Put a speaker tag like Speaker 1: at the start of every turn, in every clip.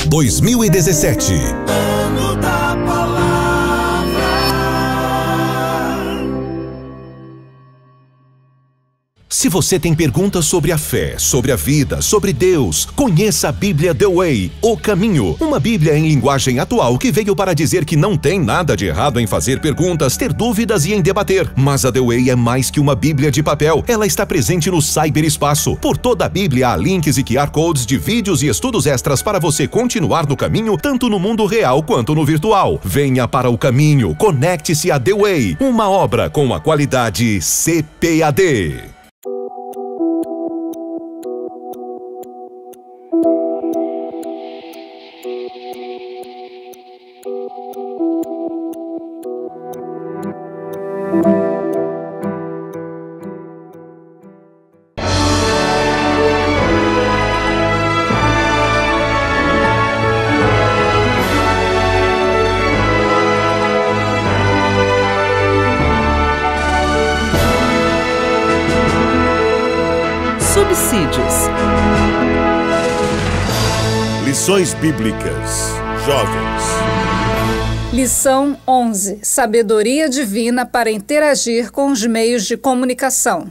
Speaker 1: 2017.
Speaker 2: Ano da Palavra.
Speaker 1: Se você tem perguntas sobre a fé, sobre a vida, sobre Deus, conheça a Bíblia The Way, O Caminho. Uma Bíblia em linguagem atual que veio para dizer que não tem nada de errado em fazer perguntas, ter dúvidas e em debater. Mas a The Way é mais que uma Bíblia de papel. Ela está presente no cyberespaço. Por toda a Bíblia há links e QR Codes de vídeos e estudos extras para você continuar no caminho, tanto no mundo real quanto no virtual. Venha para o caminho, conecte-se a The Way, uma obra com a qualidade CPAD.
Speaker 3: Subsídios.
Speaker 4: Lições Bíblicas. Jovens.
Speaker 5: Lição 11. Sabedoria divina para interagir com os meios de comunicação.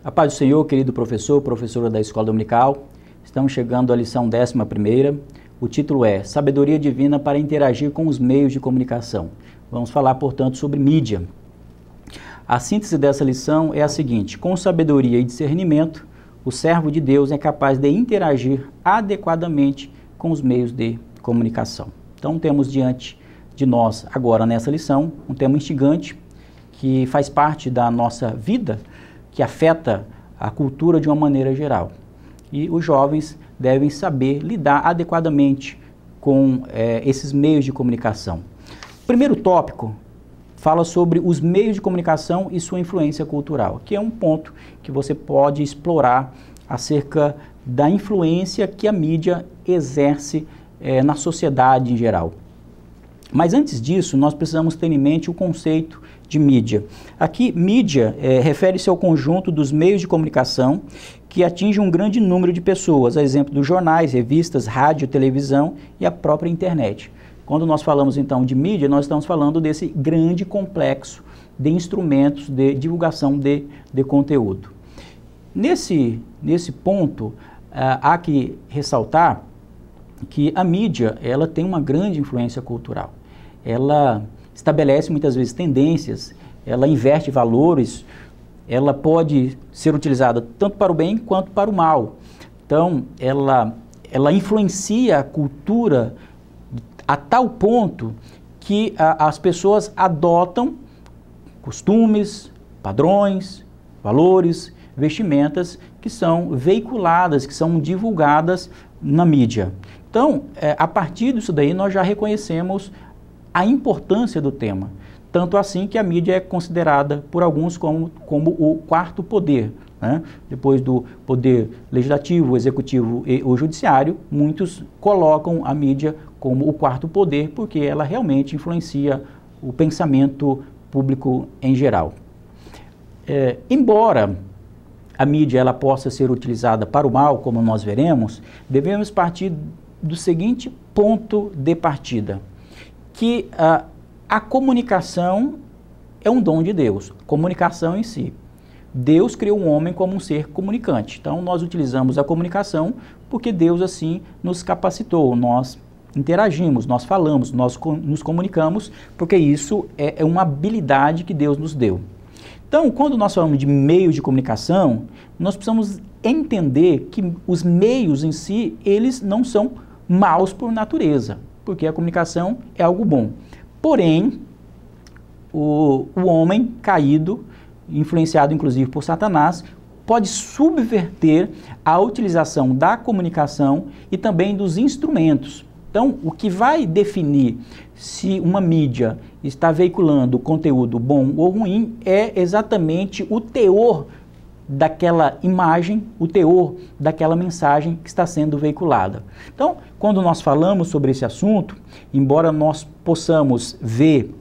Speaker 6: A paz do Senhor, querido professor, professora da Escola Dominical. Estamos chegando à lição 11ª. O título é Sabedoria divina para interagir com os meios de comunicação. Vamos falar, portanto, sobre mídia. A síntese dessa lição é a seguinte: com sabedoria e discernimento, o servo de Deus é capaz de interagir adequadamente com os meios de comunicação. Então, temos diante de nós, agora nessa lição, um tema instigante que faz parte da nossa vida, que afeta a cultura de uma maneira geral. E os jovens devem saber lidar adequadamente com esses meios de comunicação. O primeiro tópico fala sobre os meios de comunicação e sua influência cultural, que é um ponto que você pode explorar acerca da influência que a mídia exerce na sociedade em geral. Mas antes disso, nós precisamos ter em mente o conceito de mídia. Aqui, mídia refere-se ao conjunto dos meios de comunicação que atinge um grande número de pessoas, a exemplo dos jornais, revistas, rádio, televisão e a própria internet. Quando nós falamos então de mídia, nós estamos falando desse grande complexo de instrumentos de divulgação de conteúdo. Nesse ponto, há que ressaltar que a mídia ela tem uma grande influência cultural. Ela estabelece muitas vezes tendências, ela inverte valores, ela pode ser utilizada tanto para o bem quanto para o mal. Então, ela influencia a cultura a tal ponto que as pessoas adotam costumes, padrões, valores, vestimentas que são veiculadas, que são divulgadas na mídia. Então, a partir disso daí, nós já reconhecemos a importância do tema. Tanto assim que a mídia é considerada por alguns como o quarto poder, né? Depois do poder legislativo, executivo e o judiciário, muitos colocam a mídia como o quarto poder, porque ela realmente influencia o pensamento público em geral. Embora a mídia ela possa ser utilizada para o mal, como nós veremos, devemos partir do seguinte ponto de partida, que a comunicação é um dom de Deus, comunicação em si. Deus criou o homem como um ser comunicante. Então, nós utilizamos a comunicação porque Deus assim nos capacitou, nós interagimos, nós falamos, nós nos comunicamos, porque isso é uma habilidade que Deus nos deu. Então, quando nós falamos de meios de comunicação, nós precisamos entender que os meios em si, eles não são maus por natureza, porque a comunicação é algo bom. Porém, o homem caído, influenciado inclusive por Satanás, pode subverter a utilização da comunicação e também dos instrumentos. Então, o que vai definir se uma mídia está veiculando conteúdo bom ou ruim é exatamente o teor daquela imagem, o teor daquela mensagem que está sendo veiculada. Então, quando nós falamos sobre esse assunto, embora nós possamos ver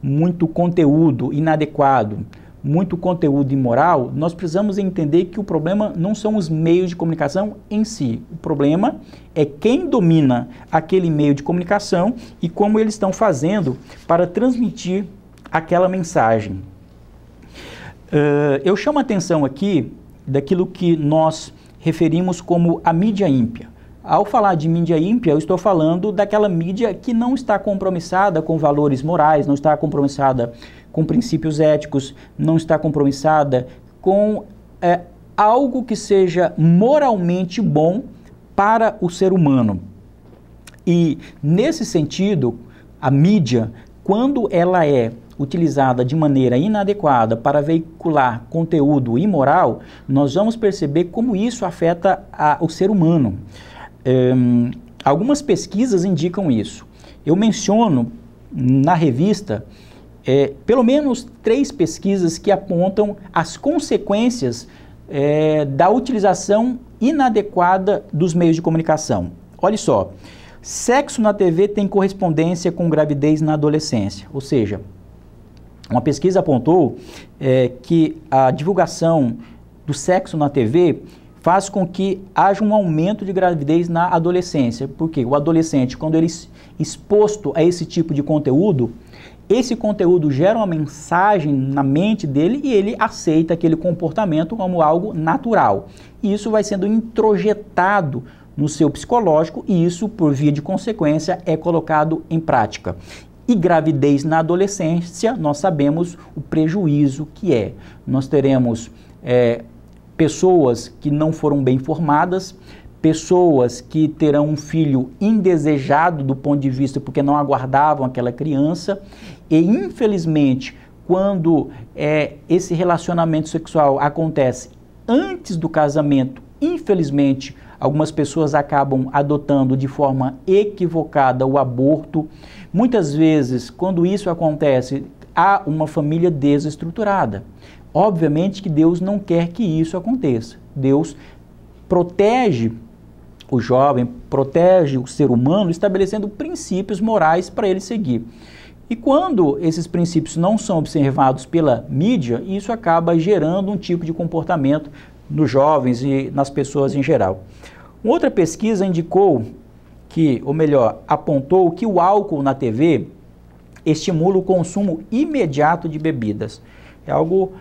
Speaker 6: muito conteúdo inadequado, muito conteúdo imoral, nós precisamos entender que o problema não são os meios de comunicação em si. O problema é quem domina aquele meio de comunicação e como eles estão fazendo para transmitir aquela mensagem. Eu chamo a atenção aqui daquilo que nós referimos como a mídia ímpia. Ao falar de mídia ímpia, eu estou falando daquela mídia que não está compromissada com valores morais, não está compromissada com princípios éticos, não está compromissada com algo que seja moralmente bom para o ser humano. E, nesse sentido, a mídia, quando ela é utilizada de maneira inadequada para veicular conteúdo imoral, nós vamos perceber como isso afeta o ser humano. Algumas pesquisas indicam isso. Eu menciono na revista pelo menos 3 pesquisas que apontam as consequências da utilização inadequada dos meios de comunicação. Olha só, sexo na TV tem correspondência com gravidez na adolescência, ou seja, uma pesquisa apontou que a divulgação do sexo na TV faz com que haja um aumento de gravidez na adolescência, porque o adolescente, quando ele é exposto a esse tipo de conteúdo, esse conteúdo gera uma mensagem na mente dele e ele aceita aquele comportamento como algo natural. E isso vai sendo introjetado no seu psicológico e isso, por via de consequência, é colocado em prática. E gravidez na adolescência, nós sabemos o prejuízo que é. Nós teremos pessoas que não foram bem formadas, pessoas que terão um filho indesejado do ponto de vista porque não aguardavam aquela criança e, infelizmente, quando esse relacionamento sexual acontece antes do casamento, infelizmente, algumas pessoas acabam adotando de forma equivocada o aborto. Muitas vezes, quando isso acontece, há uma família desestruturada. Obviamente que Deus não quer que isso aconteça. Deus protege o jovem, protege o ser humano, estabelecendo princípios morais para ele seguir. E quando esses princípios não são observados pela mídia, isso acaba gerando um tipo de comportamento nos jovens e nas pessoas em geral. Uma outra pesquisa indicou que, ou melhor, apontou que o álcool na TV estimula o consumo imediato de bebidas. É algo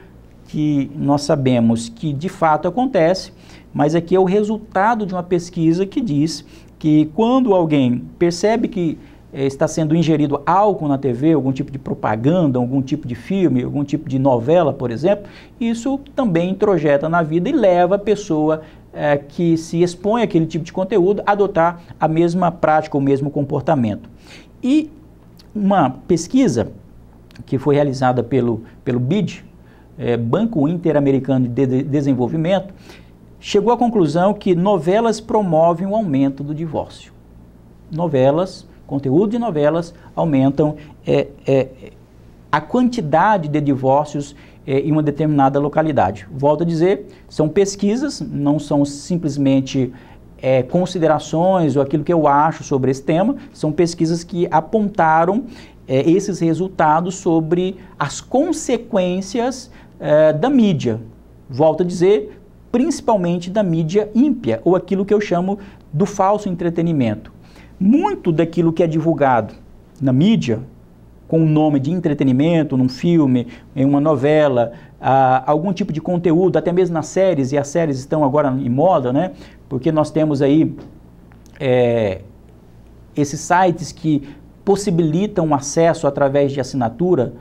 Speaker 6: que nós sabemos que de fato acontece, mas aqui é o resultado de uma pesquisa que diz que quando alguém percebe que está sendo ingerido álcool na TV, algum tipo de propaganda, algum tipo de filme, algum tipo de novela, por exemplo, isso também introjeta na vida e leva a pessoa que se expõe àquele tipo de conteúdo a adotar a mesma prática, o mesmo comportamento. E uma pesquisa que foi realizada pelo BID, Banco Interamericano de Desenvolvimento, chegou à conclusão que novelas promovem o aumento do divórcio. Conteúdo de novelas aumentam a quantidade de divórcios em uma determinada localidade. Volto a dizer, são pesquisas, não são simplesmente considerações ou aquilo que eu acho sobre esse tema, são pesquisas que apontaram esses resultados sobre as consequências da mídia. Volto a dizer, principalmente da mídia ímpia, ou aquilo que eu chamo do falso entretenimento. Muito daquilo que é divulgado na mídia, com o nome de entretenimento, num filme, em uma novela, algum tipo de conteúdo, até mesmo nas séries, e as séries estão agora em moda, né? Porque nós temos aí esses sites que possibilitam acesso através de assinatura,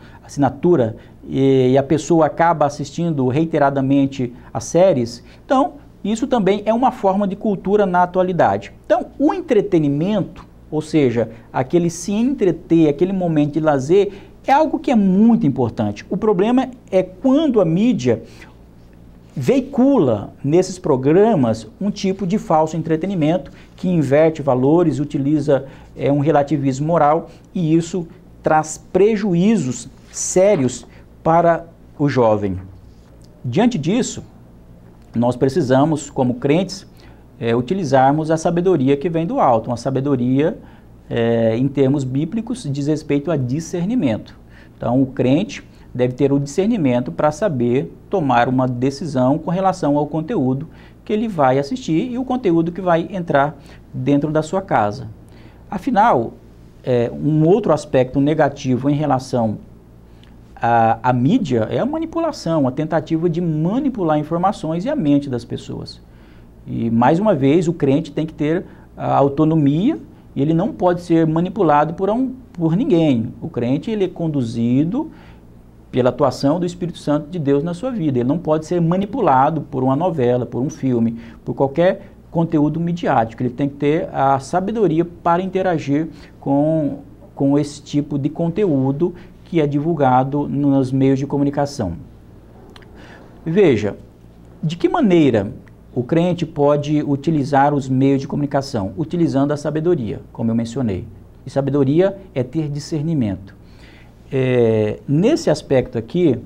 Speaker 6: e a pessoa acaba assistindo reiteradamente as séries. Então, isso também é uma forma de cultura na atualidade. Então, o entretenimento, ou seja, aquele se entreter, aquele momento de lazer, é algo que é muito importante. O problema é quando a mídia veicula nesses programas um tipo de falso entretenimento que inverte valores, utiliza um relativismo moral e isso traz prejuízos sérios para o jovem. Diante disso, nós precisamos, como crentes, utilizarmos a sabedoria que vem do alto, uma sabedoria, em termos bíblicos, diz respeito a discernimento. Então, o crente deve ter o discernimento para saber tomar uma decisão com relação ao conteúdo que ele vai assistir e o conteúdo que vai entrar dentro da sua casa. Afinal, um outro aspecto negativo em relação à mídia é a manipulação, a tentativa de manipular informações e a mente das pessoas. E, mais uma vez, o crente tem que ter a autonomia e ele não pode ser manipulado por ninguém. O crente ele é conduzido pela atuação do Espírito Santo de Deus na sua vida. Ele não pode ser manipulado por uma novela, por um filme, por qualquer conteúdo midiático. Ele tem que ter a sabedoria para interagir com esse tipo de conteúdo que é divulgado nos meios de comunicação. Veja, de que maneira o crente pode utilizar os meios de comunicação? Utilizando a sabedoria, como eu mencionei. E sabedoria é ter discernimento. Nesse aspecto aqui,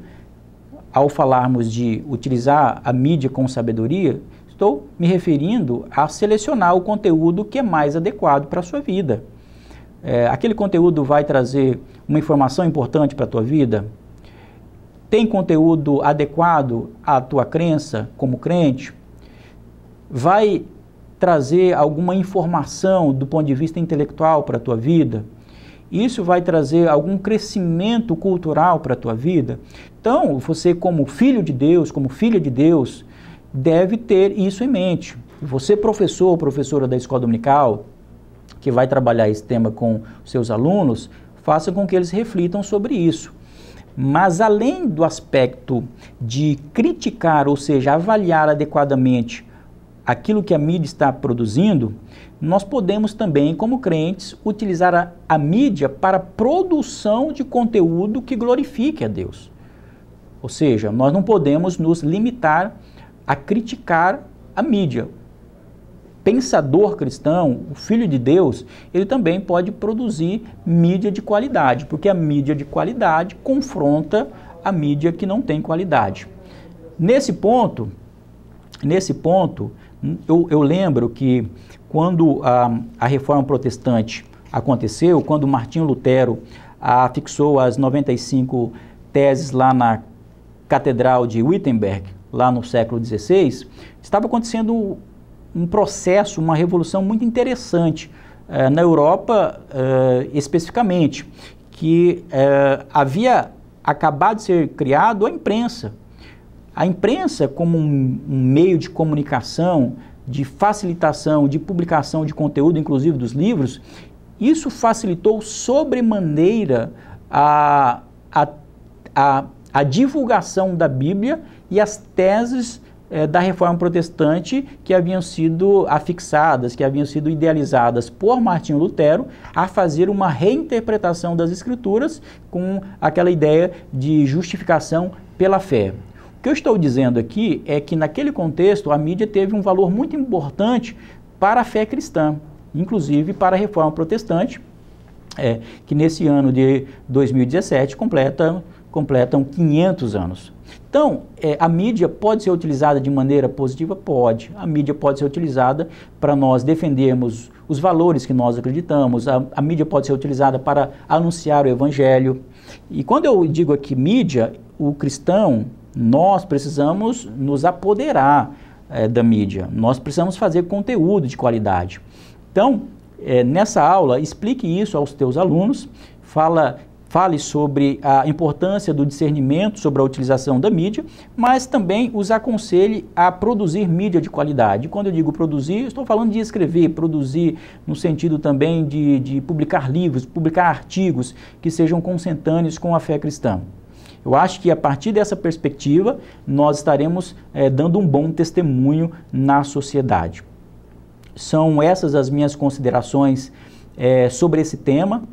Speaker 6: ao falarmos de utilizar a mídia com sabedoria, estou me referindo a selecionar o conteúdo que é mais adequado para a sua vida. Aquele conteúdo vai trazer uma informação importante para a tua vida? Tem conteúdo adequado à tua crença como crente? Vai trazer alguma informação do ponto de vista intelectual para a tua vida? Isso vai trazer algum crescimento cultural para a tua vida? Então, você como filho de Deus, como filha de Deus, deve ter isso em mente. Você, professor ou professora da escola dominical, que vai trabalhar esse tema com seus alunos, faça com que eles reflitam sobre isso. Mas além do aspecto de criticar, ou seja, avaliar adequadamente aquilo que a mídia está produzindo, nós podemos também, como crentes, utilizar a mídia para a produção de conteúdo que glorifique a Deus. Ou seja, nós não podemos nos limitar a criticar a mídia. Pensador cristão, o filho de Deus, ele também pode produzir mídia de qualidade, porque a mídia de qualidade confronta a mídia que não tem qualidade. Nesse ponto, eu lembro que quando a Reforma Protestante aconteceu, quando Martinho Lutero afixou as 95 teses lá na Catedral de Wittenberg, lá no século XVI, estava acontecendo um processo, uma revolução muito interessante na Europa especificamente, que havia acabado de ser criado a imprensa. A imprensa como um meio de comunicação, de facilitação, de publicação de conteúdo, inclusive dos livros, isso facilitou sobremaneira a divulgação da Bíblia e as teses da Reforma Protestante que haviam sido afixadas, que haviam sido idealizadas por Martinho Lutero a fazer uma reinterpretação das Escrituras com aquela ideia de justificação pela fé. O que eu estou dizendo aqui é que naquele contexto a mídia teve um valor muito importante para a fé cristã, inclusive para a Reforma Protestante, que nesse ano de 2017 completam 500 anos. Então, a mídia pode ser utilizada de maneira positiva? Pode. A mídia pode ser utilizada para nós defendermos os valores que nós acreditamos. A mídia pode ser utilizada para anunciar o Evangelho. E quando eu digo aqui mídia, o cristão, nós precisamos nos apoderar da mídia. Nós precisamos fazer conteúdo de qualidade. Então, nessa aula, explique isso aos teus alunos, fale sobre a importância do discernimento sobre a utilização da mídia, mas também os aconselhe a produzir mídia de qualidade. Quando eu digo produzir, estou falando de escrever, produzir no sentido também de publicar livros, publicar artigos que sejam consentâneos com a fé cristã. Eu acho que a partir dessa perspectiva, nós estaremos dando um bom testemunho na sociedade. São essas as minhas considerações sobre esse tema.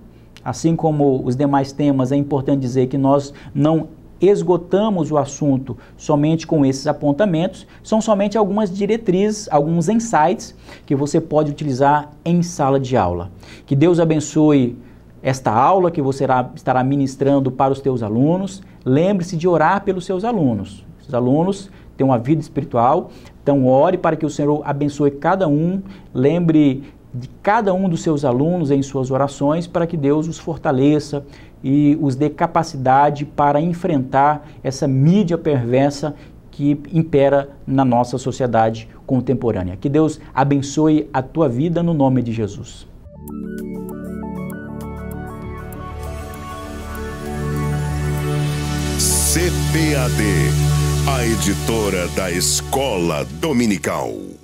Speaker 6: Assim como os demais temas, é importante dizer que nós não esgotamos o assunto somente com esses apontamentos, são somente algumas diretrizes, alguns insights que você pode utilizar em sala de aula. Que Deus abençoe esta aula que você estará ministrando para os teus alunos. Lembre-se de orar pelos seus alunos. Os alunos têm uma vida espiritual, então ore para que o Senhor abençoe cada um. Lembre de cada um dos seus alunos em suas orações, para que Deus os fortaleça e os dê capacidade para enfrentar essa mídia perversa que impera na nossa sociedade contemporânea. Que Deus abençoe a tua vida no nome de Jesus.
Speaker 4: CPAD, a editora da Escola Dominical.